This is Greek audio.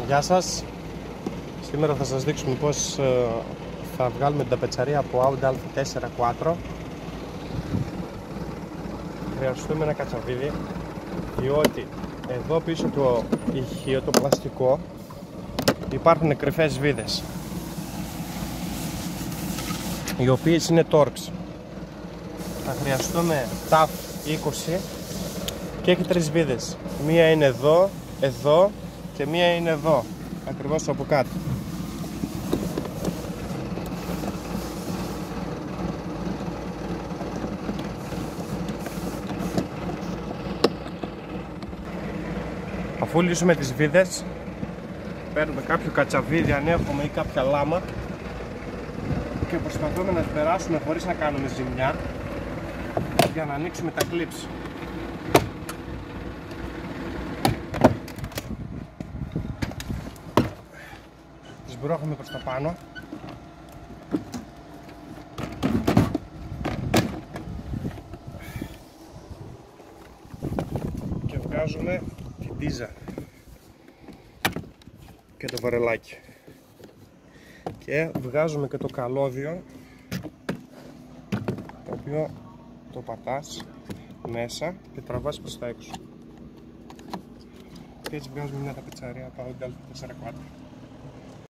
Γεια σας. Σήμερα θα σας δείξουμε πώς θα βγάλουμε την ταπετσαρία από Audi A4 Quattro. Χρειαστούμε ένα κατσαβίδι, διότι εδώ πίσω το ηχείο, το πλαστικό, υπάρχουν κρυφές βίδες, οι οποίες είναι Torx. Θα χρειαστούμε TAF 20 και έχει τρεις βίδες. Μία είναι εδώ, εδώ και μία είναι εδώ, ακριβώς από κάτω. Αφού λύσουμε τις βίδες, παίρνουμε κάποιο κατσαβίδι αν έχουμε ή κάποια λάμα και προσπαθούμε να περάσουμε χωρίς να κάνουμε ζημιά για να ανοίξουμε τα clips. Τις μπρόχουμε προς τα πάνω και βγάζουμε την τίζα και το βαρελάκι και βγάζουμε και το καλώδιο, το οποίο το πατάς μέσα και τραβάς προς τα έξω και έτσι βγάζουμε μια ταπετσαρία από Audi A4 Quattro.